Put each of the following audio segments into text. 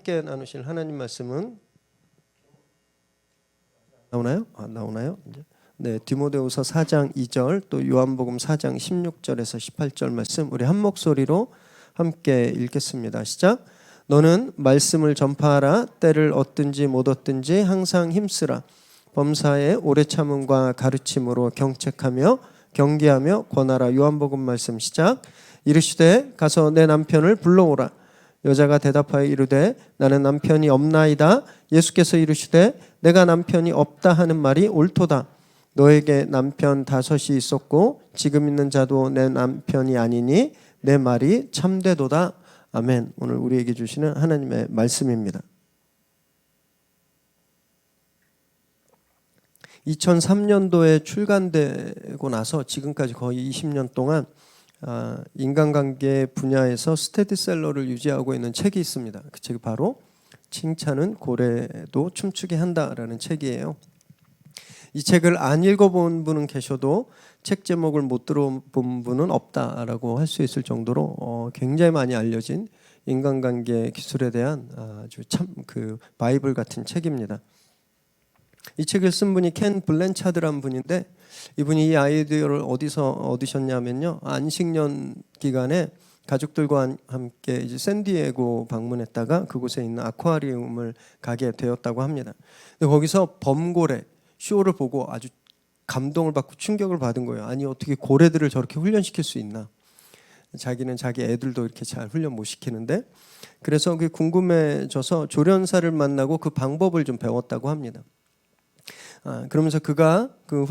함께 나누실 하나님 말씀은 나오나요? 나오나요? 네, 디모데후서 4장 2절 또 요한복음 4장 16절에서 18절 말씀 우리 한 목소리로 함께 읽겠습니다. 시작. 너는 말씀을 전파하라. 때를 얻든지 못 얻든지 항상 힘쓰라. 범사에 오래 참음과 가르침으로 경책하며 경계하며 권하라. 요한복음 말씀 시작. 이르시되 가서 내 남편을 불러오라. 여자가 대답하여 이르되 나는 남편이 없나이다. 예수께서 이르시되 내가 남편이 없다 하는 말이 옳도다. 너에게 남편 5이 있었고 지금 있는 자도 내 남편이 아니니 내 말이 참되도다. 아멘. 오늘 우리에게 주시는 하나님의 말씀입니다. 2003년도에 출간되고 나서 지금까지 거의 20년 동안 인간관계 분야에서 스테디셀러를 유지하고 있는 책이 있습니다. 그 책이 바로 칭찬은 고래도 춤추게 한다라는 책이에요. 이 책을 안 읽어본 분은 계셔도 책 제목을 못 들어본 분은 없다라고 할 수 있을 정도로 굉장히 많이 알려진 인간관계 기술에 대한 아주 참 그 바이블 같은 책입니다. 이 책을 쓴 분이 켄 블랜차드라는 분인데 이분이 이 아이디어를 어디서 얻으셨냐면요. 안식년 기간에 가족들과 함께 이제 샌디에고 방문했다가 그곳에 있는 아쿠아리움을 가게 되었다고 합니다. 근데 거기서 범고래 쇼를 보고 아주 감동을 받고 충격을 받은 거예요. 아니 어떻게 고래들을 저렇게 훈련시킬 수 있나? 자기는 자기 애들도 이렇게 잘 훈련 못 시키는데 그래서 그게 궁금해져서 조련사를 만나고 그 방법을 좀 배웠다고 합니다. 그러면서 그가 그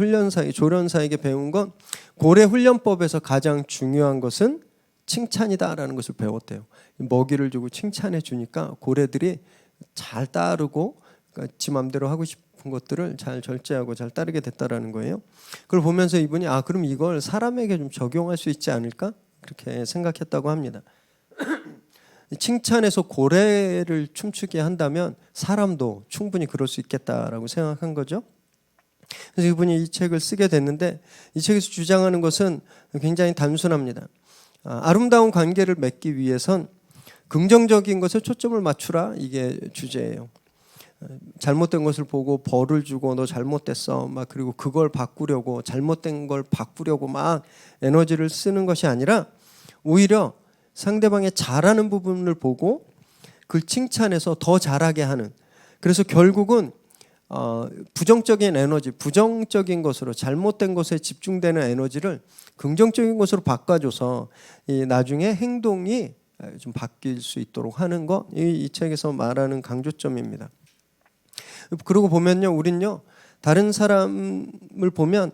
조련사에게 배운 건 고래 훈련법에서 가장 중요한 것은 칭찬이다라는 것을 배웠대요. 먹이를 주고 칭찬해 주니까 고래들이 잘 따르고 그러니까 지 맘대로 하고 싶은 것들을 잘 절제하고 잘 따르게 됐다라는 거예요. 그걸 보면서 이분이 그럼 이걸 사람에게 좀 적용할 수 있지 않을까? 그렇게 생각했다고 합니다. 칭찬에서 고래를 춤추게 한다면 사람도 충분히 그럴 수 있겠다라고 생각한 거죠. 그래서 이분이 이 책을 쓰게 됐는데 이 책에서 주장하는 것은 굉장히 단순합니다. 아름다운 관계를 맺기 위해선 긍정적인 것에 초점을 맞추라 이게 주제예요. 잘못된 것을 보고 벌을 주고 너 잘못됐어 막 그리고 그걸 바꾸려고 잘못된 걸 바꾸려고 막 에너지를 쓰는 것이 아니라 오히려 상대방의 잘하는 부분을 보고 그걸 칭찬해서 더 잘하게 하는 그래서 결국은 부정적인 에너지, 부정적인 것으로 잘못된 것에 집중되는 에너지를 긍정적인 것으로 바꿔줘서 나중에 행동이 좀 바뀔 수 있도록 하는 것, 이 책에서 말하는 강조점입니다. 그러고 보면요, 우린요 다른 사람을 보면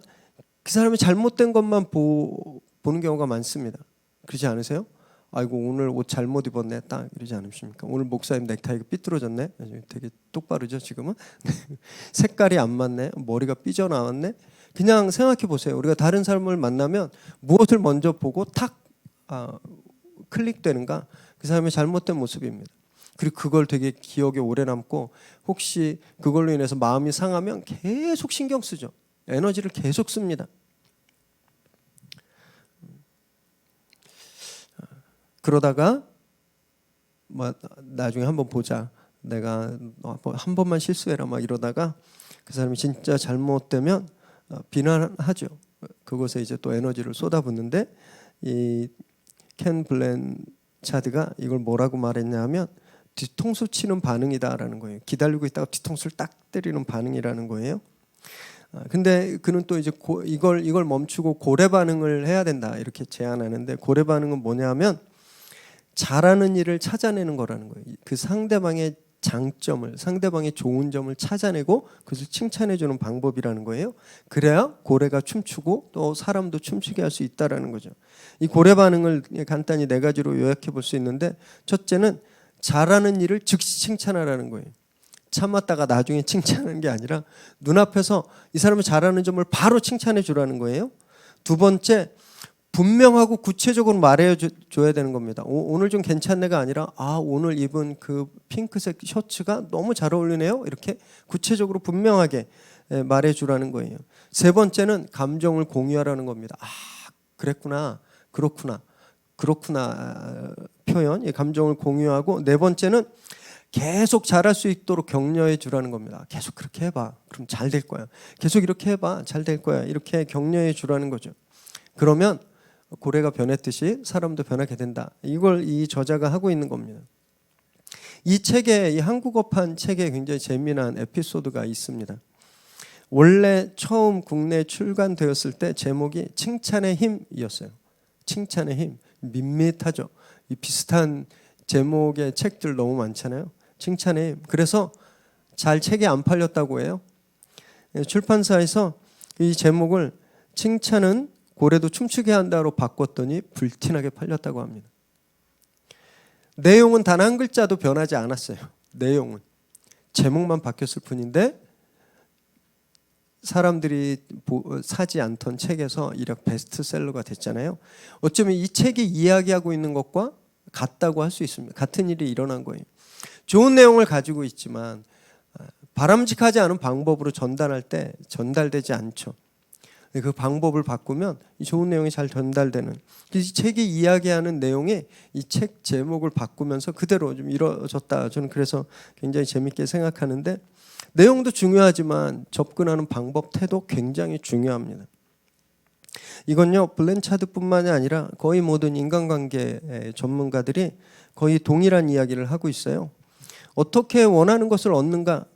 그 사람이 잘못된 것만 보는 경우가 많습니다. 그렇지 않으세요? 아이고 오늘 옷 잘못 입었네 딱 이러지 않으십니까? 오늘 목사님 넥타이가 삐뚤어졌네. 되게 똑바르죠 지금은. 색깔이 안 맞네. 머리가 삐져나왔네. 그냥 생각해 보세요. 우리가 다른 사람을 만나면 무엇을 먼저 보고 탁 클릭되는가? 그 사람의 잘못된 모습입니다. 그리고 그걸 되게 기억에 오래 남고 혹시 그걸로 인해서 마음이 상하면 계속 신경 쓰죠. 에너지를 계속 씁니다. 그러다가 나중에 한번 보자. 내가 한 번만 실수해라 막 이러다가 그 사람이 진짜 잘못되면 비난하죠. 그곳에 이제 또 에너지를 쏟아붓는데 이 켄 블랜차드가 이걸 뭐라고 말했냐면 뒤통수 치는 반응이다라는 거예요. 기다리고 있다가 뒤통수를 딱 때리는 반응이라는 거예요. 근데 그는 또 이제 이걸 멈추고 고래 반응을 해야 된다 이렇게 제안하는데 고래 반응은 뭐냐면 잘하는 일을 찾아내는 거라는 거예요. 그 상대방의 장점을, 상대방의 좋은 점을 찾아내고 그것을 칭찬해 주는 방법이라는 거예요. 그래야 고래가 춤추고 또 사람도 춤추게 할 수 있다라는 거죠. 이 고래 반응을 간단히 4가지로 요약해 볼 수 있는데 첫째는 잘하는 일을 즉시 칭찬하라는 거예요. 참았다가 나중에 칭찬하는 게 아니라 눈앞에서 이 사람이 잘하는 점을 바로 칭찬해 주라는 거예요. 두 번째, 분명하고 구체적으로 말해줘야 되는 겁니다. 오늘 좀 괜찮네가 아니라 오늘 입은 그 핑크색 셔츠가 너무 잘 어울리네요. 이렇게 구체적으로 분명하게 말해주라는 거예요. 세 번째는 감정을 공유하라는 겁니다. 그랬구나, 그렇구나 표현, 감정을 공유하고 네 번째는 계속 잘할 수 있도록 격려해 주라는 겁니다. 계속 그렇게 해봐. 그럼 잘 될 거야. 계속 이렇게 해봐. 잘 될 거야. 이렇게 격려해 주라는 거죠. 그러면 고래가 변했듯이 사람도 변하게 된다. 이걸 이 저자가 하고 있는 겁니다. 이 책에, 이 한국어판 책에 굉장히 재미난 에피소드가 있습니다. 원래 처음 국내에 출간되었을 때 제목이 칭찬의 힘이었어요. 칭찬의 힘. 밋밋하죠. 이 비슷한 제목의 책들 너무 많잖아요. 칭찬의 힘. 그래서 잘 책이 안 팔렸다고 해요. 출판사에서 이 제목을 칭찬은 고래도 춤추게 한다로 바꿨더니 불티나게 팔렸다고 합니다. 내용은 단 한 글자도 변하지 않았어요. 내용은 제목만 바뀌었을 뿐인데 사람들이 사지 않던 책에서 이력 베스트셀러가 됐잖아요. 어쩌면 이 책이 이야기하고 있는 것과 같다고 할 수 있습니다. 같은 일이 일어난 거예요. 좋은 내용을 가지고 있지만 바람직하지 않은 방법으로 전달할 때 전달되지 않죠. 그 방법을 바꾸면 이 좋은 내용이 잘 전달되는, 이 책이 이야기하는 내용이 이 책 제목을 바꾸면서 그대로 좀 이루어졌다. 저는 그래서 굉장히 재밌게 생각하는데, 내용도 중요하지만 접근하는 방법, 태도 굉장히 중요합니다. 이건요, 블랜차드뿐만이 아니라 거의 모든 인간관계 전문가들이 거의 동일한 이야기를 하고 있어요. 어떻게 원하는 것을 얻는가?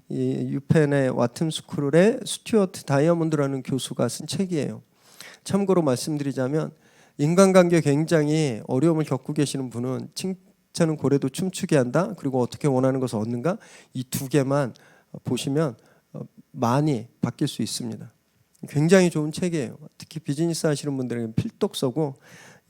이 유펜의 와튼 스쿨의 스튜어트 다이아몬드라는 교수가 쓴 책이에요. 참고로 말씀드리자면 인간관계 굉장히 어려움을 겪고 계시는 분은 칭찬은 고래도 춤추게 한다, 그리고 어떻게 원하는 것을 얻는가, 이 두 개만 보시면 많이 바뀔 수 있습니다. 굉장히 좋은 책이에요. 특히 비즈니스 하시는 분들에게 필독서고,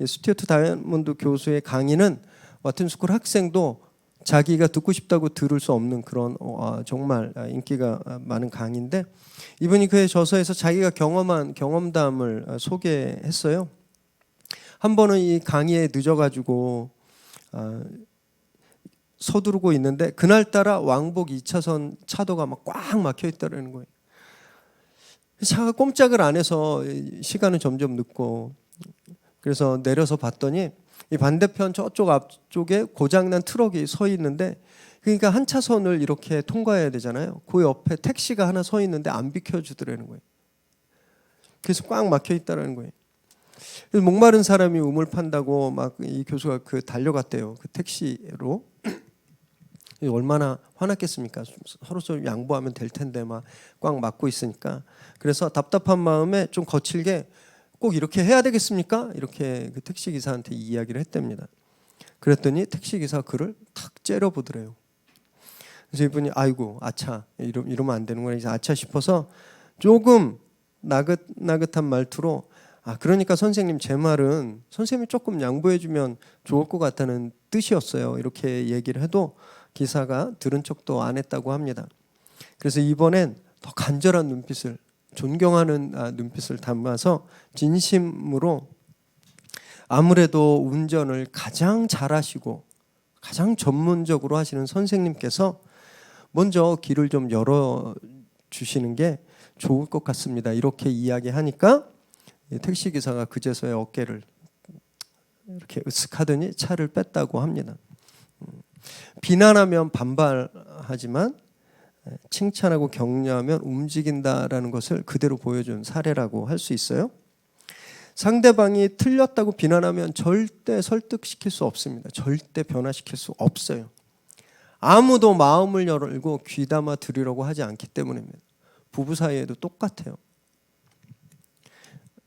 스튜어트 다이아몬드 교수의 강의는 와튼 스쿨 학생도 자기가 듣고 싶다고 들을 수 없는 그런 정말 인기가 많은 강의인데, 이분이 그의 저서에서 자기가 경험한 경험담을 소개했어요. 한 번은 이 강의에 늦어가지고 서두르고 있는데 그날따라 왕복 2차선 차도가 막 꽉 막혀 있다는 거예요. 차가 꼼짝을 안 해서 시간은 점점 늦고, 그래서 내려서 봤더니 이 반대편 저쪽 앞쪽에 고장난 트럭이 서 있는데, 그러니까 한 차선을 이렇게 통과해야 되잖아요. 그 옆에 택시가 하나 서 있는데 안 비켜주더라는 거예요. 그래서 꽉 막혀 있다는 거예요. 그래서 목마른 사람이 우물 판다고 막 이 교수가 그 달려갔대요. 그 택시로. 얼마나 화났겠습니까? 서로 좀 양보하면 될 텐데 막 꽉 막고 있으니까. 그래서 답답한 마음에 좀 거칠게, 꼭 이렇게 해야 되겠습니까? 이렇게 그 택시 기사한테 이야기를 했답니다. 그랬더니 택시 기사가 그를 탁 째려보더래요. 그래서 이분이 아이고 아차, 이러면 안 되는 거야. 아차 싶어서 조금 나긋나긋한 말투로, 그러니까 선생님, 제 말은 선생님이 조금 양보해주면 좋을 것 같다는 뜻이었어요. 이렇게 얘기를 해도 기사가 들은 척도 안 했다고 합니다. 그래서 이번엔 더 간절한 눈빛을, 존경하는 눈빛을 담아서 진심으로, 아무래도 운전을 가장 잘하시고 가장 전문적으로 하시는 선생님께서 먼저 길을 좀 열어주시는 게 좋을 것 같습니다. 이렇게 이야기하니까 택시기사가 그제서야 어깨를 이렇게 으쓱하더니 차를 뺐다고 합니다. 비난하면 반발하지만 칭찬하고 격려하면 움직인다라는 것을 그대로 보여준 사례라고 할 수 있어요. 상대방이 틀렸다고 비난하면 절대 설득시킬 수 없습니다. 절대 변화시킬 수 없어요. 아무도 마음을 열고 귀담아 들으려고 하지 않기 때문입니다. 부부 사이에도 똑같아요.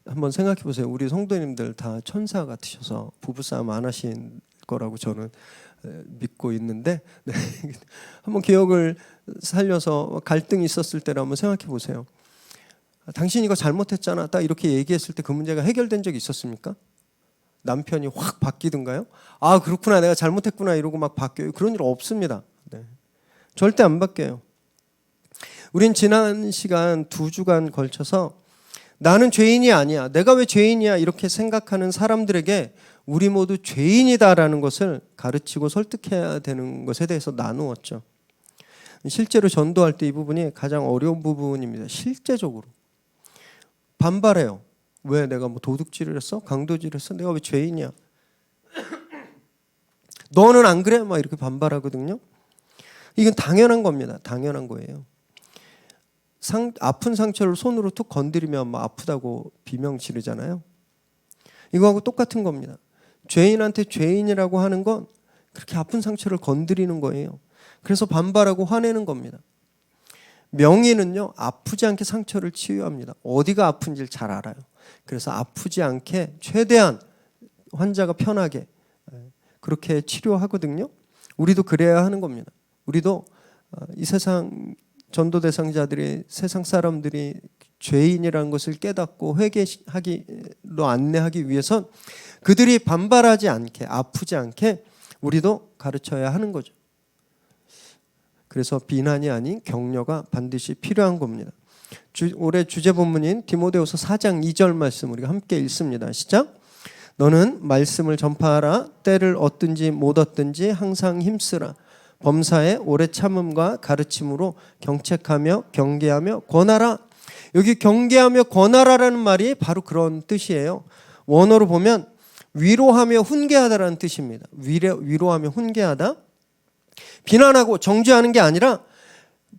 한번 생각해 보세요. 우리 성도님들 다 천사 같으셔서 부부싸움 안 하신 거라고 저는 믿고 있는데, 네. 한번 기억을 살려서 갈등이 있었을 때를 한번 생각해 보세요. 당신 이거 잘못했잖아, 딱 이렇게 얘기했을 때 그 문제가 해결된 적이 있었습니까? 남편이 확 바뀌든가요? 그렇구나, 내가 잘못했구나 이러고 막 바뀌어요. 그런 일 없습니다. 네. 절대 안 바뀌어요. 우린 지난 시간 2주간 걸쳐서 나는 죄인이 아니야, 내가 왜 죄인이야 이렇게 생각하는 사람들에게 우리 모두 죄인이다라는 것을 가르치고 설득해야 되는 것에 대해서 나누었죠. 실제로 전도할 때 이 부분이 가장 어려운 부분입니다. 실제적으로 반발해요. 왜 내가 뭐 도둑질을 했어? 강도질을 했어? 내가 왜 죄인이야? 너는 안 그래? 막 이렇게 반발하거든요. 이건 당연한 겁니다. 당연한 거예요. 아픈 상처를 손으로 툭 건드리면 막 아프다고 비명 지르잖아요. 이거하고 똑같은 겁니다. 죄인한테 죄인이라고 하는 건 그렇게 아픈 상처를 건드리는 거예요. 그래서 반발하고 화내는 겁니다. 명의는요, 아프지 않게 상처를 치유합니다. 어디가 아픈지를 잘 알아요. 그래서 아프지 않게 최대한 환자가 편하게 그렇게 치료하거든요. 우리도 그래야 하는 겁니다. 우리도 이 세상 전도 대상자들이, 세상 사람들이 죄인이라는 것을 깨닫고 회개하기로 안내하기 위해선 그들이 반발하지 않게, 아프지 않게 우리도 가르쳐야 하는 거죠. 그래서 비난이 아닌 격려가 반드시 필요한 겁니다. 올해 주제 본문인 디모데후서 4장 2절 말씀 우리가 함께 읽습니다. 시작. 너는 말씀을 전파하라. 때를 얻든지 못 얻든지 항상 힘쓰라. 범사에 오래 참음과 가르침으로 경책하며 경계하며 권하라. 여기 경계하며 권하라라는 말이 바로 그런 뜻이에요. 원어로 보면 위로하며 훈계하다라는 뜻입니다. 위로하며 훈계하다. 비난하고 정죄하는 게 아니라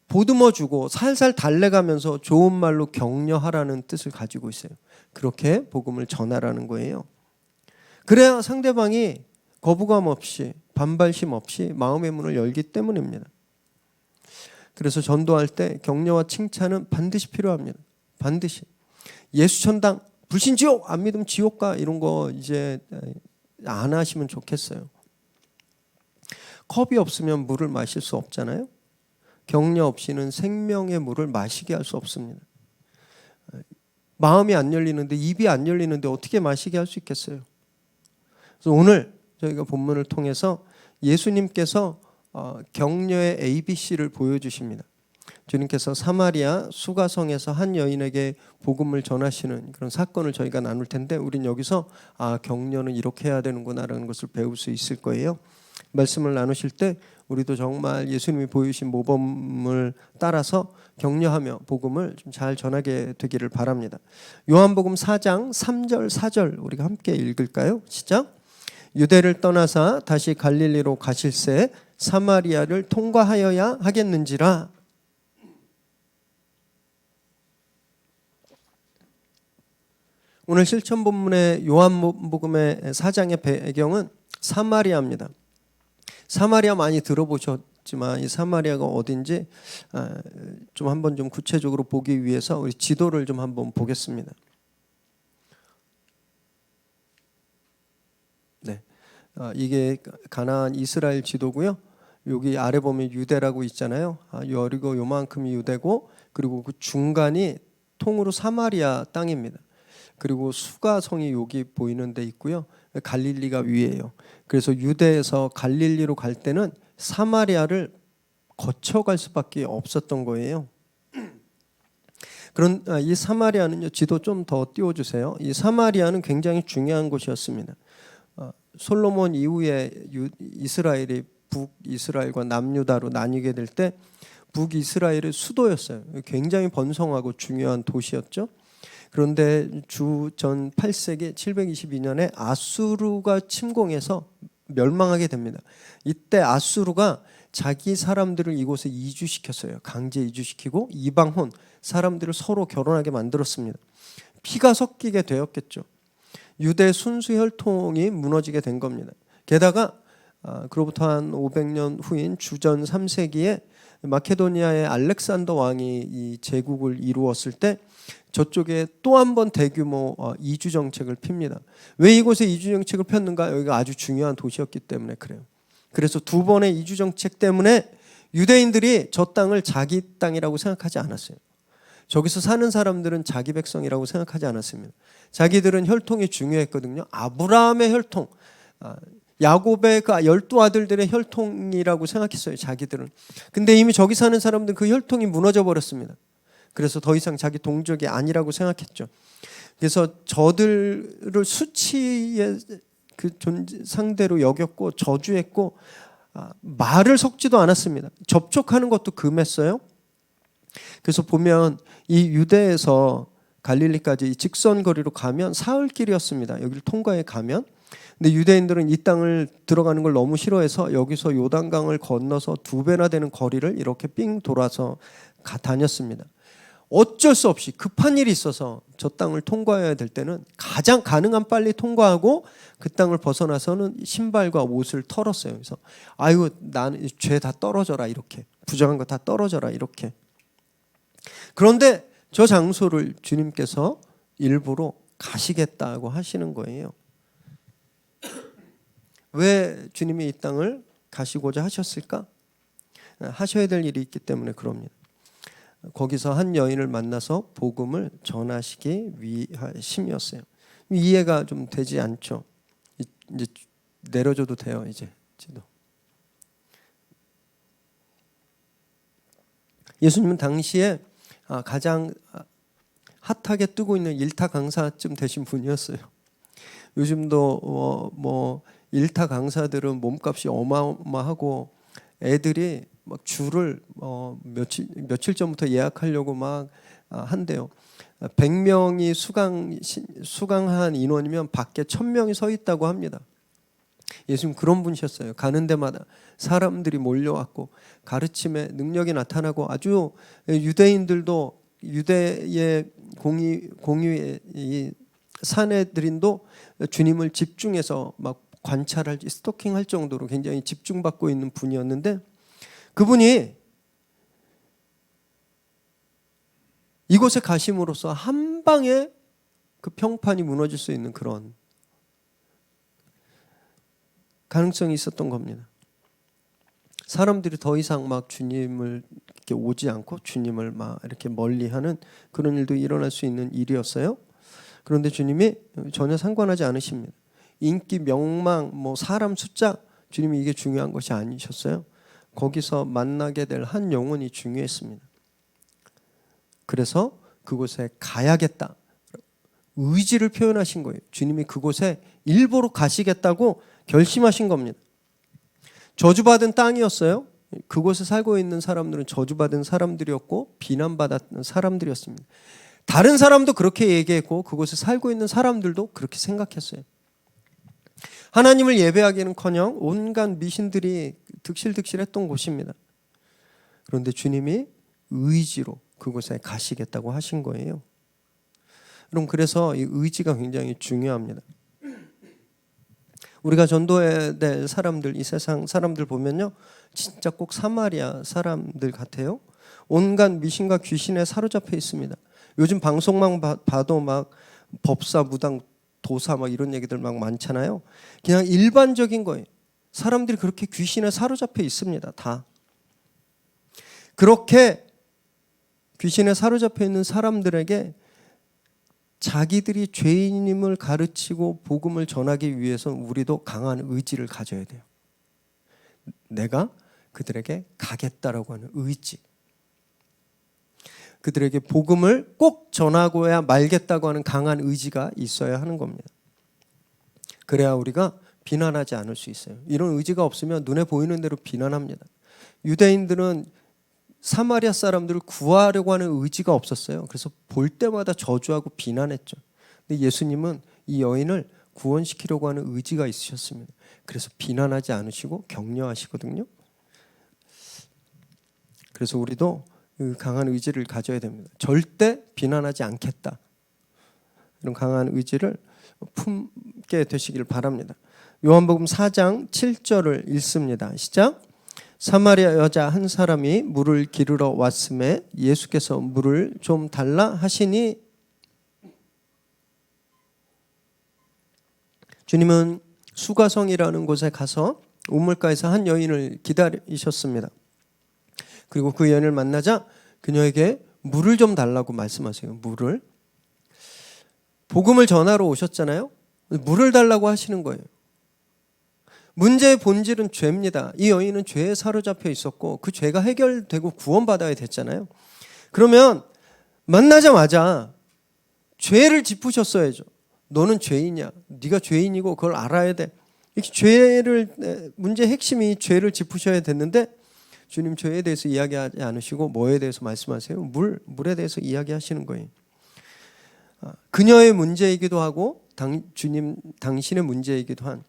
보듬어주고 살살 달래가면서 좋은 말로 격려하라는 뜻을 가지고 있어요. 그렇게 복음을 전하라는 거예요. 그래야 상대방이 거부감 없이 반발심 없이 마음의 문을 열기 때문입니다. 그래서 전도할 때 격려와 칭찬은 반드시 필요합니다. 반드시. 예수천당, 불신지옥, 안 믿으면 지옥가 이런 거 이제 안 하시면 좋겠어요. 컵이 없으면 물을 마실 수 없잖아요. 격려 없이는 생명의 물을 마시게 할 수 없습니다. 마음이 안 열리는데, 입이 안 열리는데 어떻게 마시게 할 수 있겠어요? 그래서 오늘 저희가 본문을 통해서 예수님께서 격려의 ABC를 보여주십니다. 주님께서 사마리아 수가성에서 한 여인에게 복음을 전하시는 그런 사건을 저희가 나눌 텐데, 우린 여기서 격려는 이렇게 해야 되는구나라는 것을 배울 수 있을 거예요. 말씀을 나누실 때 우리도 정말 예수님이 보여주신 모범을 따라서 격려하며 복음을 좀 잘 전하게 되기를 바랍니다. 요한복음 4장 3절 4절 우리가 함께 읽을까요? 시작. 유대를 떠나사 다시 갈릴리로 가실새 사마리아를 통과하여야 하겠는지라. 오늘 실천 본문의 요한복음의 4장의 배경은 사마리아입니다. 사마리아 많이 들어보셨지만 이 사마리아가 어딘지 좀 한번 좀 구체적으로 보기 위해서 우리 지도를 좀 한번 보겠습니다. 네, 이게 가나안 이스라엘 지도고요. 여기 아래 보면 유대라고 있잖아요. 여리고 요만큼이 유대고, 그리고 그 중간이 통으로 사마리아 땅입니다. 그리고 수가성이 여기 보이는 데 있고요. 갈릴리가 위에요. 그래서 유대에서 갈릴리로 갈 때는 사마리아를 거쳐갈 수밖에 없었던 거예요. 그런 이 사마리아는요, 지도 좀 더 띄워주세요. 이 사마리아는 굉장히 중요한 곳이었습니다. 솔로몬 이후에 이스라엘이 북이스라엘과 남유다로 나뉘게 될 때 북이스라엘의 수도였어요. 굉장히 번성하고 중요한 도시였죠. 그런데 주전 8세기 722년에 아수르가 침공해서 멸망하게 됩니다. 이때 아수르가 자기 사람들을 이곳에 이주시켰어요. 강제 이주시키고 이방혼 사람들을 서로 결혼하게 만들었습니다. 피가 섞이게 되었겠죠. 유대 순수 혈통이 무너지게 된 겁니다. 게다가 그로부터 한 500년 후인 주전 3세기에 마케도니아의 알렉산더 왕이 이 제국을 이루었을 때 저쪽에 또 한 번 대규모 이주 정책을 핍니다. 왜 이곳에 이주 정책을 폈는가? 여기가 아주 중요한 도시였기 때문에 그래요. 그래서 두 번의 이주 정책 때문에 유대인들이 저 땅을 자기 땅이라고 생각하지 않았어요. 저기서 사는 사람들은 자기 백성이라고 생각하지 않았습니다. 자기들은 혈통이 중요했거든요. 아브라함의 혈통, 야곱의 그 12아들들의 혈통이라고 생각했어요. 자기들은. 근데 이미 저기 사는 사람들은 그 혈통이 무너져 버렸습니다. 그래서 더 이상 자기 동족이 아니라고 생각했죠. 그래서 저들을 수치의 그 상대로 여겼고 저주했고 말을 섞지도 않았습니다. 접촉하는 것도 금했어요. 그래서 보면 이 유대에서 갈릴리까지 이 직선 거리로 가면 사흘길이었습니다. 여기를 통과해 가면 근데 유대인들은 이 땅을 들어가는 걸 너무 싫어해서 여기서 요단강을 건너서 2배나 되는 거리를 이렇게 삥 돌아서 다녔습니다. 어쩔 수 없이 급한 일이 있어서 저 땅을 통과해야 될 때는 가장 가능한 빨리 통과하고 그 땅을 벗어나서는 신발과 옷을 털었어요. 그래서 아유, 나는 죄 다 떨어져라, 이렇게. 부정한 거 다 떨어져라, 이렇게. 그런데 저 장소를 주님께서 일부러 가시겠다고 하시는 거예요. 왜 주님이 이 땅을 가시고자 하셨을까? 하셔야 될 일이 있기 때문에 그럽니다. 거기서 한 여인을 만나서 복음을 전하시기 위하심이었어요. 이해가 좀 되지 않죠. 이제 내려줘도 돼요. 이제 지도. 예수님은 당시에 가장 핫하게 뜨고 있는 일타 강사쯤 되신 분이었어요. 요즘도 뭐 일타 강사들은 몸값이 어마어마하고 애들이 막 줄을 며칠 전부터 예약하려고 막 한대요. 100명이 수강한 인원이면 밖에 1000명이 서 있다고 합니다. 예수님 그런 분이셨어요. 가는 데마다 사람들이 몰려왔고 가르침에 능력이 나타나고 아주 유대인들도 유대의 공유의 이 사내들인도 주님을 집중해서 막 관찰할 스토킹할 정도로 굉장히 집중받고 있는 분이었는데 그분이 이곳에 가심으로써 한 방에 그 평판이 무너질 수 있는 그런 가능성이 있었던 겁니다. 사람들이 더 이상 막 주님을 이렇게 오지 않고 주님을 막 이렇게 멀리하는 그런 일도 일어날 수 있는 일이었어요. 그런데 주님이 전혀 상관하지 않으십니다. 인기, 명망, 뭐 사람 숫자, 주님이 이게 중요한 것이 아니셨어요. 거기서 만나게 될 한 영혼이 중요했습니다. 그래서 그곳에 가야겠다. 의지를 표현하신 거예요. 주님이 그곳에 일부러 가시겠다고 결심하신 겁니다. 저주받은 땅이었어요. 그곳에 살고 있는 사람들은 저주받은 사람들이었고 비난받았던 사람들이었습니다. 다른 사람도 그렇게 얘기했고 그곳에 살고 있는 사람들도 그렇게 생각했어요. 하나님을 예배하기는커녕 온갖 미신들이 득실득실했던 곳입니다. 그런데 주님이 의지로 그곳에 가시겠다고 하신 거예요. 그럼 그래서 이 의지가 굉장히 중요합니다. 우리가 전도해야 될 사람들, 이 세상 사람들 보면요, 진짜 꼭 사마리아 사람들 같아요. 온갖 미신과 귀신에 사로잡혀 있습니다. 요즘 방송만 봐도 막 법사, 무당, 도사 막 이런 얘기들 막 많잖아요. 그냥 일반적인 거예요. 사람들이 그렇게 귀신에 사로잡혀 있습니다. 다. 그렇게 귀신에 사로잡혀 있는 사람들에게 자기들이 죄인임을 가르치고 복음을 전하기 위해서 우리도 강한 의지를 가져야 돼요. 내가 그들에게 가겠다라고 하는 의지. 그들에게 복음을 꼭 전하고야 말겠다고 하는 강한 의지가 있어야 하는 겁니다. 그래야 우리가 비난하지 않을 수 있어요. 이런 의지가 없으면 눈에 보이는 대로 비난합니다. 유대인들은 사마리아 사람들을 구하려고 하는 의지가 없었어요. 그래서 볼 때마다 저주하고 비난했죠. 근데 예수님은 이 여인을 구원시키려고 하는 의지가 있으셨습니다. 그래서 비난하지 않으시고 격려하시거든요. 그래서 우리도 강한 의지를 가져야 됩니다. 절대 비난하지 않겠다. 이런 강한 의지를 품게 되시길 바랍니다. 요한복음 4장 7절을 읽습니다. 시작. 사마리아 여자 한 사람이 물을 기르러 왔음에 예수께서 물을 좀 달라 하시니 주님은 수가성이라는 곳에 가서 우물가에서 한 여인을 기다리셨습니다. 그리고 그 여인을 만나자 그녀에게 물을 좀 달라고 말씀하세요. 물을. 복음을 전하러 오셨잖아요. 물을 달라고 하시는 거예요. 문제의 본질은 죄입니다. 이 여인은 죄에 사로잡혀 있었고 그 죄가 해결되고 구원받아야 됐잖아요. 그러면 만나자마자 죄를 짚으셨어야죠. 너는 죄인이야. 네가 죄인이고 그걸 알아야 돼. 문제의 핵심이 죄를 짚으셔야 됐는데 주님 죄에 대해서 이야기하지 않으시고 뭐에 대해서 말씀하세요? 물에 대해서 이야기하시는 거예요. 그녀의 문제이기도 하고 주님 당신의 문제이기도 한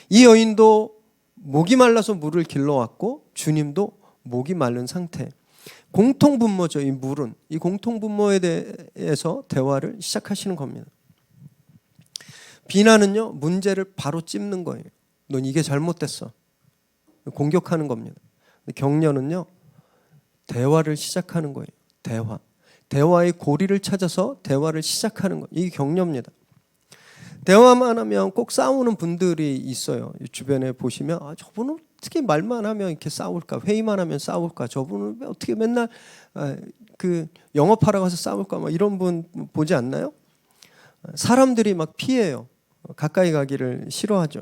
이 여인도 목이 말라서 물을 길러왔고 주님도 목이 마른 상태. 공통분모죠. 이 물은. 이 공통분모에 대해서 대화를 시작하시는 겁니다. 비난은요, 문제를 바로 찝는 거예요. 넌 이게 잘못됐어. 공격하는 겁니다. 격려는요, 대화를 시작하는 거예요. 대화의 고리를 찾아서 대화를 시작하는 거. 이게 격려입니다. 대화만 하면 꼭 싸우는 분들이 있어요. 주변에 보시면 저분은 어떻게 말만 하면 이렇게 싸울까? 회의만 하면 싸울까? 저분은 어떻게 맨날 그 영업하러 가서 싸울까? 막 이런 분 보지 않나요? 사람들이 막 피해요. 가까이 가기를 싫어하죠.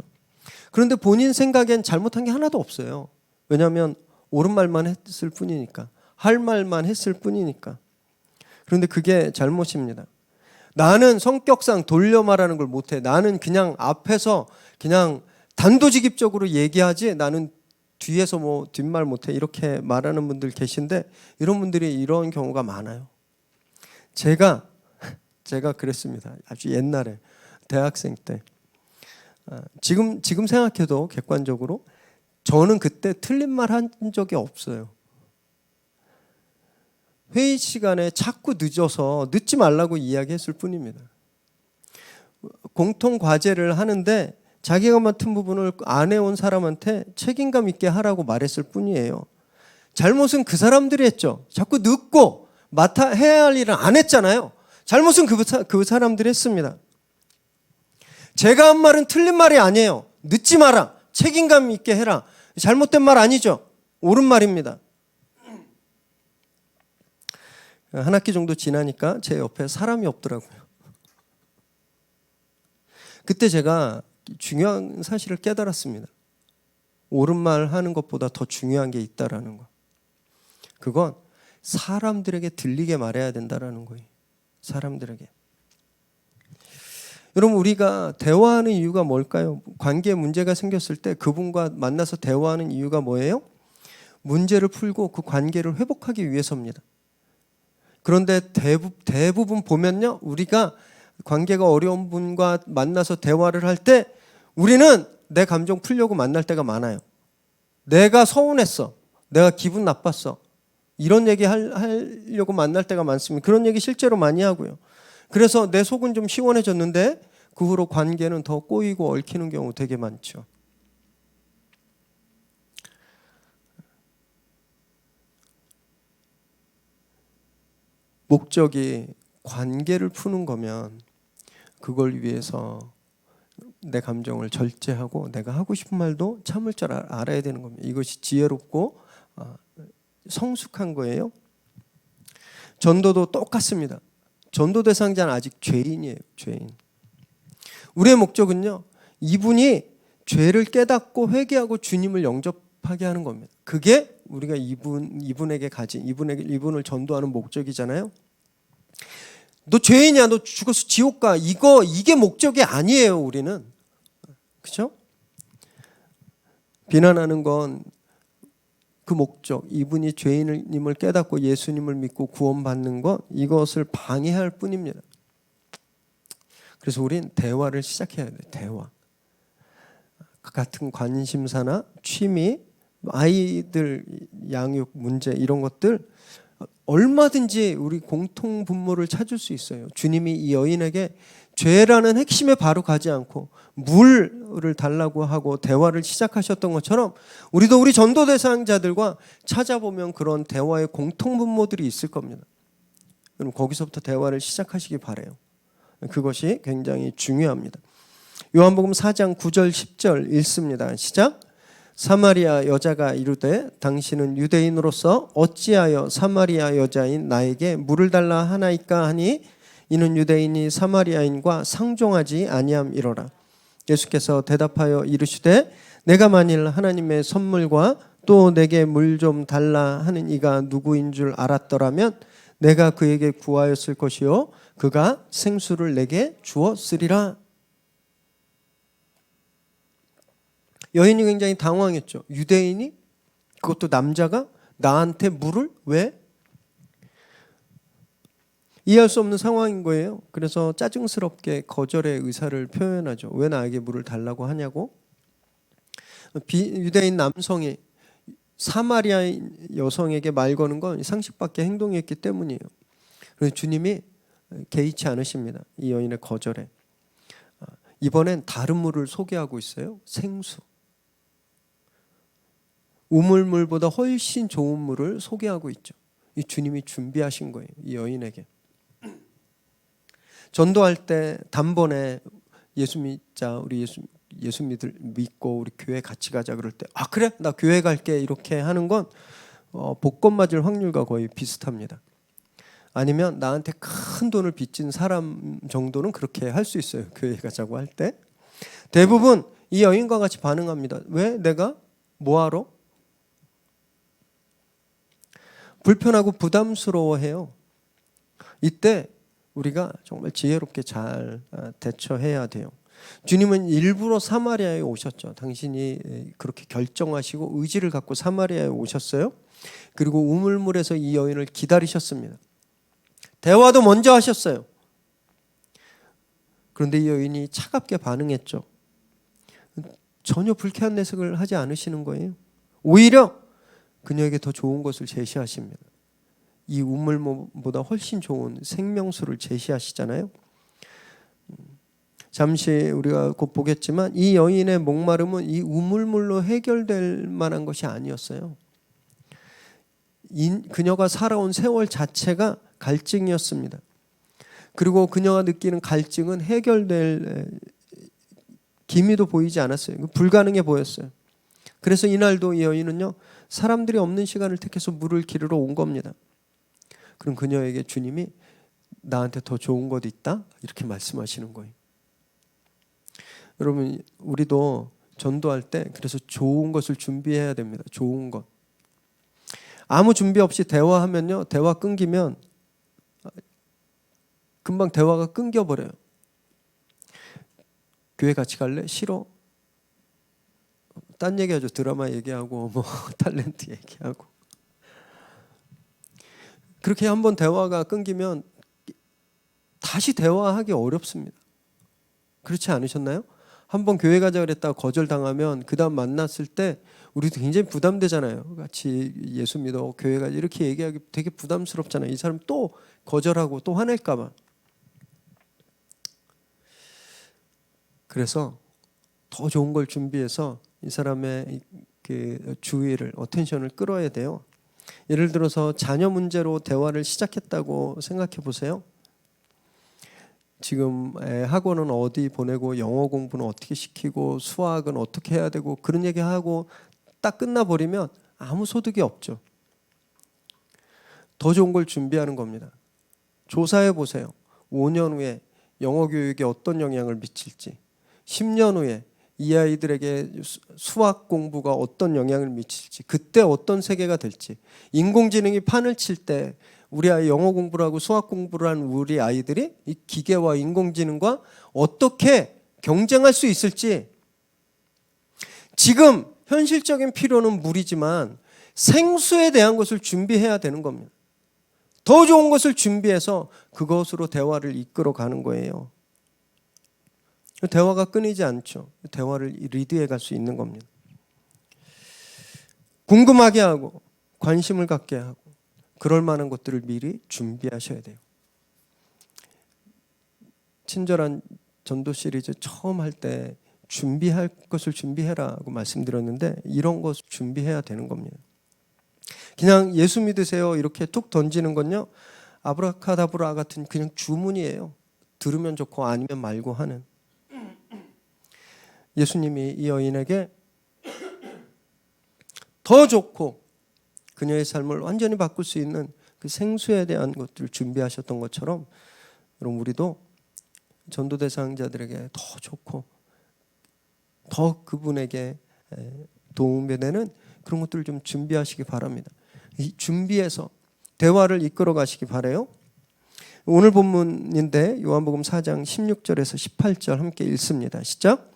그런데 본인 생각엔 잘못한 게 하나도 없어요. 왜냐하면 옳은 말만 했을 뿐이니까. 할 말만 했을 뿐이니까. 그런데 그게 잘못입니다. 나는 성격상 돌려 말하는 걸 못해. 나는 그냥 앞에서 그냥 단도직입적으로 얘기하지 나는 뒤에서 뭐 뒷말 못해. 이렇게 말하는 분들 계신데 이런 분들이 이런 경우가 많아요. 제가 그랬습니다. 아주 옛날에 대학생 때. 지금 생각해도 객관적으로 저는 그때 틀린 말 한 적이 없어요. 회의 시간에 자꾸 늦어서 늦지 말라고 이야기했을 뿐입니다. 공통 과제를 하는데 자기가 맡은 부분을 안 해온 사람한테 책임감 있게 하라고 말했을 뿐이에요. 잘못은 그 사람들이 했죠. 자꾸 늦고 해야 할 일은 안 했잖아요. 잘못은 그 사람들이 했습니다. 제가 한 말은 틀린 말이 아니에요. 늦지 마라. 책임감 있게 해라. 잘못된 말 아니죠. 옳은 말입니다. 한 학기 정도 지나니까 제 옆에 사람이 없더라고요. 그때 제가 중요한 사실을 깨달았습니다. 옳은 말 하는 것보다 더 중요한 게 있다라는 거. 그건 사람들에게 들리게 말해야 된다라는 거예요. 사람들에게. 여러분, 우리가 대화하는 이유가 뭘까요? 관계에 문제가 생겼을 때 그분과 만나서 대화하는 이유가 뭐예요? 문제를 풀고 그 관계를 회복하기 위해서입니다. 그런데 대부분 보면요, 우리가 관계가 어려운 분과 만나서 대화를 할 때 우리는 내 감정 풀려고 만날 때가 많아요. 내가 서운했어. 내가 기분 나빴어. 이런 얘기 하려고 만날 때가 많습니다. 그런 얘기 실제로 많이 하고요. 그래서 내 속은 좀 시원해졌는데 그 후로 관계는 더 꼬이고 얽히는 경우 되게 많죠. 목적이 관계를 푸는 거면 그걸 위해서 내 감정을 절제하고 내가 하고 싶은 말도 참을 줄 알아야 되는 겁니다. 이것이 지혜롭고 성숙한 거예요. 전도도 똑같습니다. 전도 대상자는 아직 죄인이에요. 죄인. 우리의 목적은요, 이분이 죄를 깨닫고 회개하고 주님을 영접하게 하는 겁니다. 그게 우리가 이분에게 가진 이분을 전도하는 목적이잖아요. 너 죄인이야, 너 죽어서 지옥 가. 이게 목적이 아니에요. 우리는. 그렇죠? 비난하는 건 그 목적, 이분이 죄인임을 깨닫고 예수님을 믿고 구원받는 것, 이것을 방해할 뿐입니다. 그래서 우린 대화를 시작해야 돼요. 대화. 같은 관심사나 취미, 아이들 양육 문제 이런 것들 얼마든지 우리 공통 분모를 찾을 수 있어요. 주님이 이 여인에게 죄라는 핵심에 바로 가지 않고 물을 달라고 하고 대화를 시작하셨던 것처럼 우리도 우리 전도 대상자들과 찾아보면 그런 대화의 공통 분모들이 있을 겁니다. 그럼 거기서부터 대화를 시작하시기 바라요. 그것이 굉장히 중요합니다. 요한복음 4장 9절 10절 읽습니다. 시작. 사마리아 여자가 이르되 당신은 유대인으로서 어찌하여 사마리아 여자인 나에게 물을 달라 하나이까 하니 이는 유대인이 사마리아인과 상종하지 아니함이로라. 예수께서 대답하여 이르시되 내가 만일 하나님의 선물과 또 내게 물 좀 달라 하는 이가 누구인 줄 알았더라면 내가 그에게 구하였을 것이요 그가 생수를 내게 주었으리라. 여인이 굉장히 당황했죠. 유대인이? 그것도 남자가 나한테 물을 왜? 이해할 수 없는 상황인 거예요. 그래서 짜증스럽게 거절의 의사를 표현하죠. 왜 나에게 물을 달라고 하냐고. 유대인 남성이 사마리아인 여성에게 말 거는 건 상식 밖의 행동이었기 때문이에요. 그래서 주님이 개의치 않으십니다. 이 여인의 거절에. 이번엔 다른 물을 소개하고 있어요. 생수. 우물물보다 훨씬 좋은 물을 소개하고 있죠. 이 주님이 준비하신 거예요. 이 여인에게. 전도할 때 단번에 예수 믿자, 우리 예수 믿고 우리 교회 같이 가자 그럴 때 그래 나 교회 갈게 이렇게 하는 건 복권 맞을 확률과 거의 비슷합니다. 아니면 나한테 큰 돈을 빚진 사람 정도는 그렇게 할 수 있어요. 교회 가자고 할 때 대부분 이 여인과 같이 반응합니다. 왜? 내가 뭐하러? 불편하고 부담스러워해요. 이때 우리가 정말 지혜롭게 잘 대처해야 돼요. 주님은 일부러 사마리아에 오셨죠. 당신이 그렇게 결정하시고 의지를 갖고 사마리아에 오셨어요. 그리고 우물물에서 이 여인을 기다리셨습니다. 대화도 먼저 하셨어요. 그런데 이 여인이 차갑게 반응했죠. 전혀 불쾌한 내색을 하지 않으시는 거예요. 오히려 그녀에게 더 좋은 것을 제시하십니다. 이 우물보다 훨씬 좋은 생명수를 제시하시잖아요. 잠시 우리가 곧 보겠지만 이 여인의 목마름은 이 우물물로 해결될 만한 것이 아니었어요. 그녀가 살아온 세월 자체가 갈증이었습니다. 그리고 그녀가 느끼는 갈증은 해결될 기미도 보이지 않았어요. 불가능해 보였어요. 그래서 이날도 이 여인은요, 사람들이 없는 시간을 택해서 물을 기르러 온 겁니다. 그럼 그녀에게 주님이 나한테 더 좋은 것 있다? 이렇게 말씀하시는 거예요. 여러분, 우리도 전도할 때 그래서 좋은 것을 준비해야 됩니다. 좋은 것. 아무 준비 없이 대화하면요, 대화 끊기면 금방 대화가 끊겨버려요. 교회 같이 갈래? 싫어. 딴 얘기하죠. 드라마 얘기하고 뭐 탤런트 얘기하고. 그렇게 한번 대화가 끊기면 다시 대화하기 어렵습니다. 그렇지 않으셨나요? 한번 교회 가자 그랬다가 거절당하면 그 다음 만났을 때 우리도 굉장히 부담되잖아요. 같이 예수 믿어 교회 가자 이렇게 얘기하기 되게 부담스럽잖아요. 이 사람 또 거절하고 또 화낼까 봐. 그래서 더 좋은 걸 준비해서 이 사람의 그 주의를, 어텐션을 끌어야 돼요. 예를 들어서 자녀 문제로 대화를 시작했다고 생각해 보세요. 지금 학원은 어디 보내고 영어 공부는 어떻게 시키고 수학은 어떻게 해야 되고 그런 얘기하고 딱 끝나버리면 아무 소득이 없죠. 더 좋은 걸 준비하는 겁니다. 조사해 보세요. 5년 후에 영어 교육에 어떤 영향을 미칠지, 10년 후에 이 아이들에게 수학 공부가 어떤 영향을 미칠지, 그때 어떤 세계가 될지. 인공지능이 판을 칠 때 우리 아이 영어 공부를 하고 수학 공부를 한 우리 아이들이 이 기계와 인공지능과 어떻게 경쟁할 수 있을지. 지금 현실적인 필요는 물이지만 생수에 대한 것을 준비해야 되는 겁니다. 더 좋은 것을 준비해서 그것으로 대화를 이끌어 가는 거예요. 대화가 끊이지 않죠. 대화를 리드해 갈 수 있는 겁니다. 궁금하게 하고 관심을 갖게 하고 그럴 만한 것들을 미리 준비하셔야 돼요. 친절한 전도 시리즈 처음 할 때 준비할 것을 준비해라고 말씀드렸는데 이런 것을 준비해야 되는 겁니다. 그냥 예수 믿으세요 이렇게 툭 던지는 건요, 아브라카다브라 같은 그냥 주문이에요. 들으면 좋고 아니면 말고 하는. 예수님이 이 여인에게 더 좋고 그녀의 삶을 완전히 바꿀 수 있는 그 생수에 대한 것들을 준비하셨던 것처럼 여러분 우리도 전도 대상자들에게 더 좋고 더 그분에게 도움이 되는 그런 것들을 좀 준비하시기 바랍니다. 이 준비해서 대화를 이끌어 가시기 바라요. 오늘 본문인데 요한복음 4장 16절에서 18절 함께 읽습니다. 시작.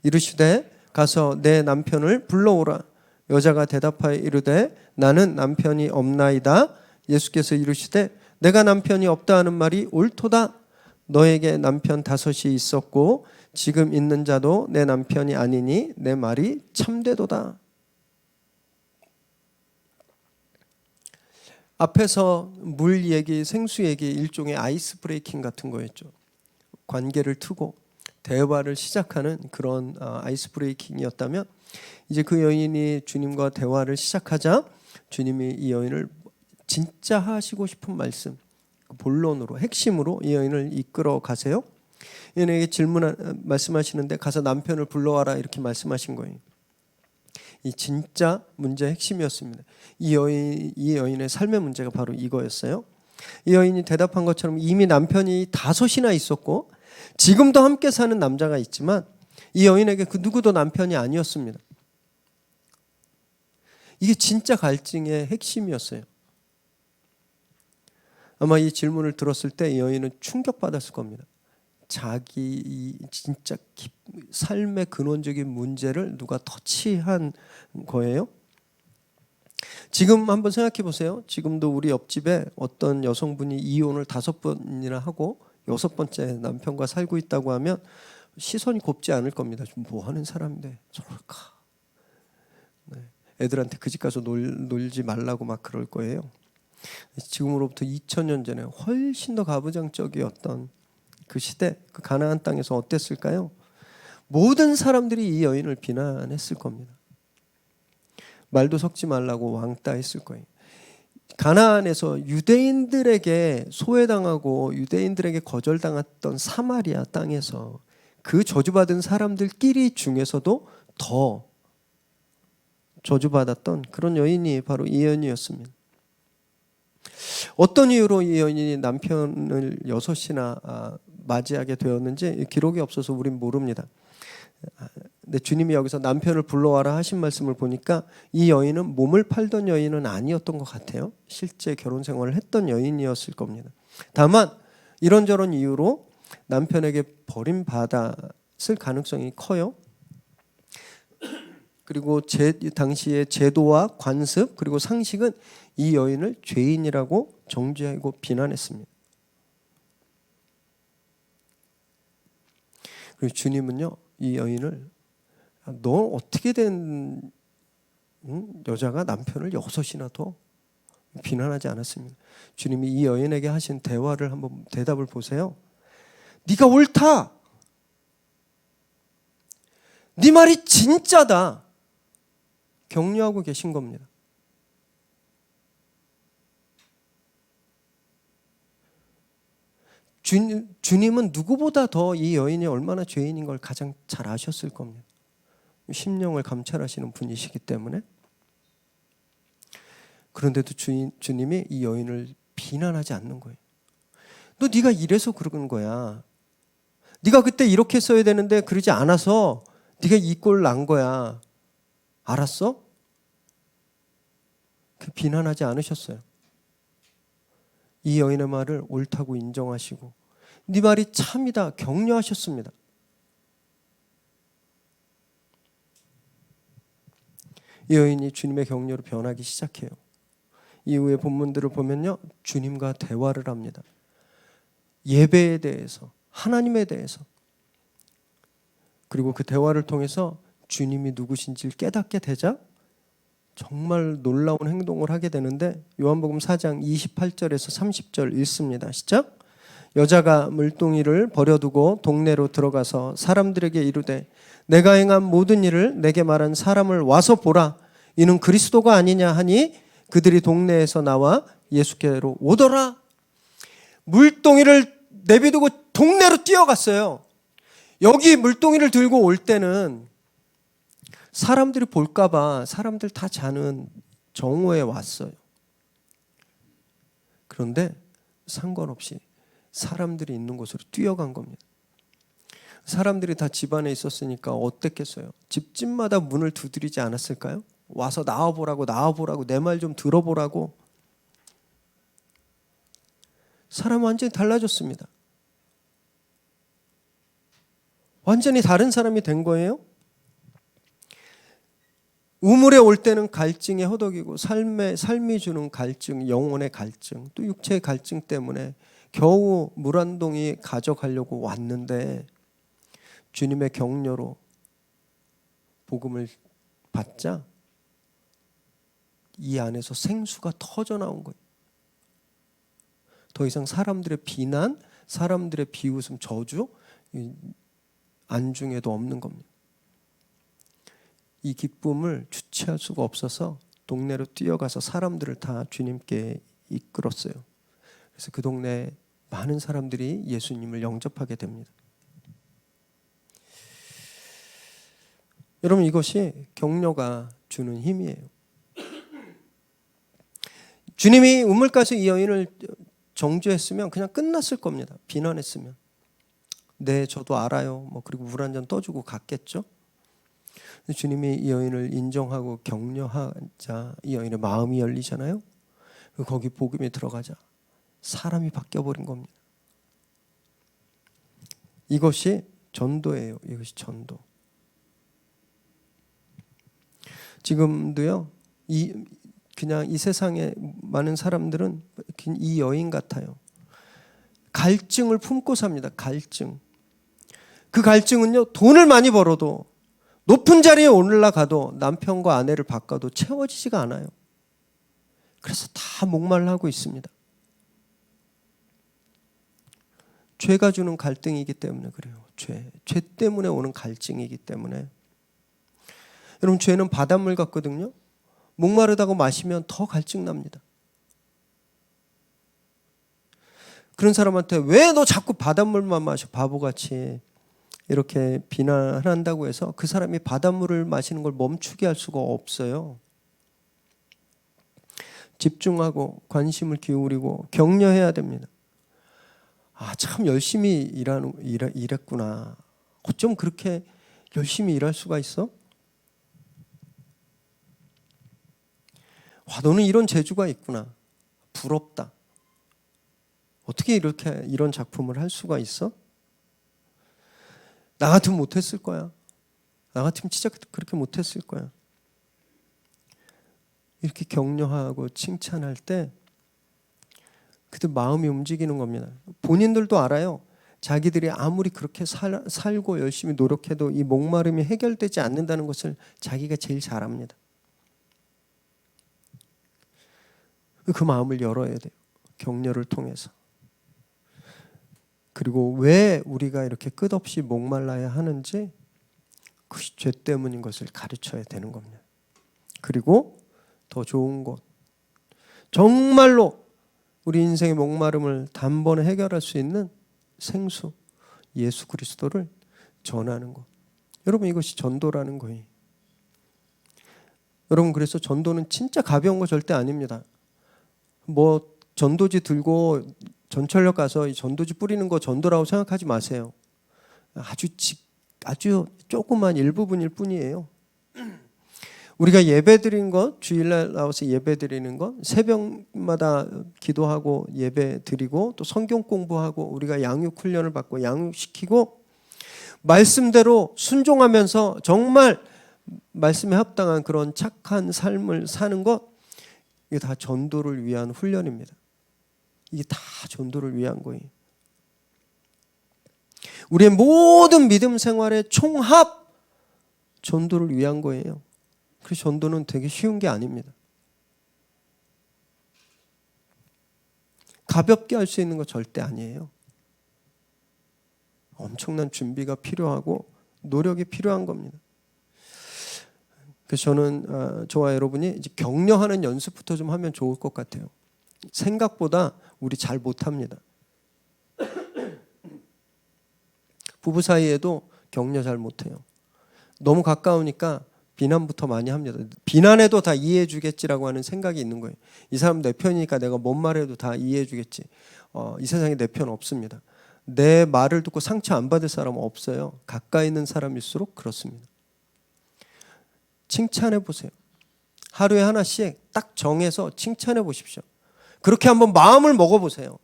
이르시되 가서 내 남편을 불러오라. 여자가 대답하여 이르되 나는 남편이 없나이다. 예수께서 이르시되 내가 남편이 없다 하는 말이 옳도다. 너에게 남편 5이 있었고 지금 있는 자도 내 남편이 아니니 내 말이 참되도다. 앞에서 물 얘기, 생수 얘기 일종의 아이스 브레이킹 같은 거였죠. 관계를 트고 대화를 시작하는 그런 아이스 브레이킹이었다면 이제 그 여인이 주님과 대화를 시작하자 주님이 이 여인을 진짜 하시고 싶은 말씀, 본론으로 핵심으로 이 여인을 이끌어 가세요. 여인에게 말씀하시는데 가서 남편을 불러와라 이렇게 말씀하신 거예요. 이 진짜 문제의 핵심이었습니다. 이 여인의 삶의 문제가 바로 이거였어요. 이 여인이 대답한 것처럼 이미 남편이 5이나 있었고 지금도 함께 사는 남자가 있지만 이 여인에게 그 누구도 남편이 아니었습니다. 이게 진짜 갈증의 핵심이었어요. 아마 이 질문을 들었을 때 이 여인은 충격받았을 겁니다. 자기 진짜 삶의 근원적인 문제를 누가 터치한 거예요? 지금 한번 생각해 보세요. 지금도 우리 옆집에 어떤 여성분이 이혼을 5번이나 하고 6번째 남편과 살고 있다고 하면 시선이 곱지 않을 겁니다. 좀 뭐 하는 사람인데 저럴까? 네. 애들한테 그 집 가서 놀지 말라고 막 그럴 거예요. 지금으로부터 2000년 전에 훨씬 더 가부장적이었던 그 시대, 그 가나안 땅에서 어땠을까요? 모든 사람들이 이 여인을 비난했을 겁니다. 말도 섞지 말라고 왕따했을 거예요. 가나안에서 유대인들에게 소외당하고 유대인들에게 거절당했던 사마리아 땅에서 그 저주받은 사람들끼리 중에서도 더 저주받았던 그런 여인이 바로 이 여인이었습니다. 어떤 이유로 이 여인이 남편을 6이나 맞이하게 되었는지 기록이 없어서 우린 모릅니다. 근데 주님이 여기서 남편을 불러와라 하신 말씀을 보니까 이 여인은 몸을 팔던 여인은 아니었던 것 같아요. 실제 결혼 생활을 했던 여인이었을 겁니다. 다만 이런저런 이유로 남편에게 버림받았을 가능성이 커요. 그리고 당시의 제도와 관습 그리고 상식은 이 여인을 죄인이라고 정죄하고 비난했습니다. 그리고 주님은요, 이 여인을 너 어떻게 된 여자가 남편을 6이나 더 비난하지 않았습니다. 주님이 이 여인에게 하신 대화를 한번 대답을 보세요. 네가 옳다. 네 말이 진짜다. 격려하고 계신 겁니다. 주님은 누구보다 더 이 여인이 얼마나 죄인인 걸 가장 잘 아셨을 겁니다. 심령을 감찰하시는 분이시기 때문에. 그런데도 주님이 이 여인을 비난하지 않는 거예요. 너 네가 이래서 그러는 거야. 네가 그때 이렇게 했어야 되는데 그러지 않아서 네가 이 꼴 난 거야. 알았어? 비난하지 않으셨어요. 이 여인의 말을 옳다고 인정하시고 네 말이 참이다 격려하셨습니다. 이 여인이 주님의 격려로 변하기 시작해요. 이후의 본문들을 보면요, 주님과 대화를 합니다. 예배에 대해서, 하나님에 대해서, 그리고 그 대화를 통해서 주님이 누구신지를 깨닫게 되자 정말 놀라운 행동을 하게 되는데 요한복음 4장 28절에서 30절 읽습니다. 시작. 여자가 물동이를 버려두고 동네로 들어가서 사람들에게 이르되 내가 행한 모든 일을 내게 말한 사람을 와서 보라. 이는 그리스도가 아니냐 하니 그들이 동네에서 나와 예수께로 오더라. 물동이를 내비두고 동네로 뛰어갔어요. 여기 물동이를 들고 올 때는 사람들이 볼까 봐 사람들 다 자는 정오에 왔어요. 그런데 상관없이 사람들이 있는 곳으로 뛰어간 겁니다. 사람들이 다 집 안에 있었으니까 어땠겠어요? 집집마다 문을 두드리지 않았을까요? 와서 나와보라고 내 말 좀 들어보라고. 사람 완전히 달라졌습니다. 완전히 다른 사람이 된 거예요. 우물에 올 때는 갈증에 허덕이고 삶이 주는 갈증, 영혼의 갈증, 또 육체의 갈증 때문에 겨우 물 한 동이 가져가려고 왔는데 주님의 격려로 복음을 받자 이 안에서 생수가 터져 나온 거예요. 더 이상 사람들의 비난, 사람들의 비웃음, 저주, 안중에도 없는 겁니다. 이 기쁨을 주체할 수가 없어서 동네로 뛰어가서 사람들을 다 주님께 이끌었어요. 그래서 그 동네에 많은 사람들이 예수님을 영접하게 됩니다. 여러분, 이것이 격려가 주는 힘이에요. 주님이 우물가에서 이 여인을 정죄했으면 그냥 끝났을 겁니다. 비난했으면. 네, 저도 알아요. 그리고 물 한 잔 떠주고 갔겠죠. 주님이 이 여인을 인정하고 격려하자 이 여인의 마음이 열리잖아요. 거기 복음이 들어가자 사람이 바뀌어버린 겁니다. 이것이 전도예요. 이것이 전도. 지금도요, 그냥 이 세상에 많은 사람들은 이 여인 같아요. 갈증을 품고 삽니다. 갈증. 그 갈증은요, 돈을 많이 벌어도 높은 자리에 올라가도 남편과 아내를 바꿔도 채워지지가 않아요. 그래서 다 목말라하고 있습니다. 죄가 주는 갈등이기 때문에 그래요. 죄 때문에 오는 갈증이기 때문에. 여러분, 죄는 바닷물 같거든요. 목마르다고 마시면 더 갈증 납니다. 그런 사람한테 왜 너 자꾸 바닷물만 마셔 바보같이 이렇게 비난한다고 해서 그 사람이 바닷물을 마시는 걸 멈추게 할 수가 없어요. 집중하고 관심을 기울이고 격려해야 됩니다. 아, 참 열심히 일했구나. 어쩜 그렇게 열심히 일할 수가 있어? 와, 너는 이런 재주가 있구나. 부럽다. 어떻게 이런 작품을 할 수가 있어? 나 같으면 못했을 거야. 나 같으면 진짜 그렇게 못했을 거야. 이렇게 격려하고 칭찬할 때 그들 마음이 움직이는 겁니다. 본인들도 알아요. 자기들이 아무리 그렇게 살고 열심히 노력해도 이 목마름이 해결되지 않는다는 것을 자기가 제일 잘 압니다. 그 마음을 열어야 돼요. 격려를 통해서. 그리고 왜 우리가 이렇게 끝없이 목말라야 하는지 그것이 죄 때문인 것을 가르쳐야 되는 겁니다. 그리고 더 좋은 것, 정말로 우리 인생의 목마름을 단번에 해결할 수 있는 생수 예수 그리스도를 전하는 것. 여러분, 이것이 전도라는 거예요. 여러분, 그래서 전도는 진짜 가벼운 거 절대 아닙니다. 전도지 들고 전철역 가서 이 전도지 뿌리는 거 전도라고 생각하지 마세요. 아주 조그만 일부분일 뿐이에요. 우리가 예배 드리는 것, 주일날 나와서 예배 드리는 것, 새벽마다 기도하고 예배 드리고 또 성경 공부하고 우리가 양육 훈련을 받고 양육시키고 말씀대로 순종하면서 정말 말씀에 합당한 그런 착한 삶을 사는 것, 이게 다 전도를 위한 훈련입니다. 이게 다 전도를 위한 거예요. 우리의 모든 믿음 생활의 총합 전도를 위한 거예요. 그래서 전도는 되게 쉬운 게 아닙니다. 가볍게 할 수 있는 거 절대 아니에요. 엄청난 준비가 필요하고 노력이 필요한 겁니다. 그래서 저는 저와 여러분이 이제 격려하는 연습부터 좀 하면 좋을 것 같아요. 생각보다 우리 잘 못합니다. 부부 사이에도 격려 잘 못해요. 너무 가까우니까 비난부터 많이 합니다. 비난해도 다 이해해 주겠지라고 하는 생각이 있는 거예요. 이 사람 내 편이니까 내가 뭔 말해도 다 이해해 주겠지. 이 세상에 내 편 없습니다. 내 말을 듣고 상처 안 받을 사람은 없어요. 가까이 있는 사람일수록 그렇습니다. 칭찬해 보세요. 하루에 하나씩 딱 정해서 칭찬해 보십시오. 그렇게 한번 마음을 먹어보세요.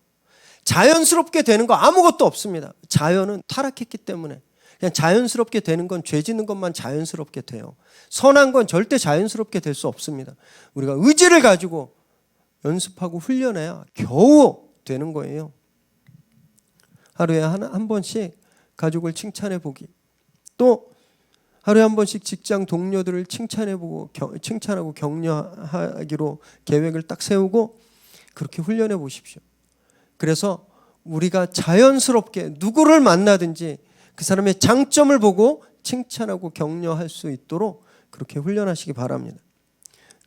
자연스럽게 되는 거 아무것도 없습니다. 자연은 타락했기 때문에 그냥 자연스럽게 되는 건 죄 짓는 것만 자연스럽게 돼요. 선한 건 절대 자연스럽게 될 수 없습니다. 우리가 의지를 가지고 연습하고 훈련해야 겨우 되는 거예요. 하루에 한 번씩 가족을 칭찬해 보기, 또 하루에 한 번씩 직장 동료들을 칭찬하고 격려하기로 계획을 딱 세우고 그렇게 훈련해 보십시오. 그래서 우리가 자연스럽게 누구를 만나든지 그 사람의 장점을 보고 칭찬하고 격려할 수 있도록 그렇게 훈련하시기 바랍니다.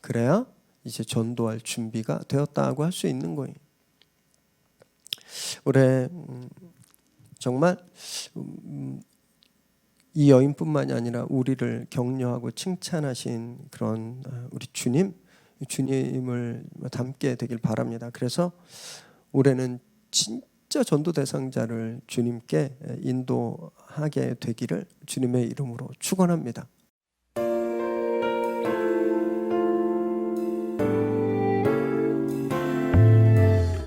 그래야 이제 전도할 준비가 되었다고 할 수 있는 거예요. 올해 정말 이 여인뿐만이 아니라 우리를 격려하고 칭찬하신 그런 우리 주님을 닮게 되길 바랍니다. 그래서 올해는 진짜 전도 대상자를 주님께 인도하게 되기를 주님의 이름으로 축원합니다.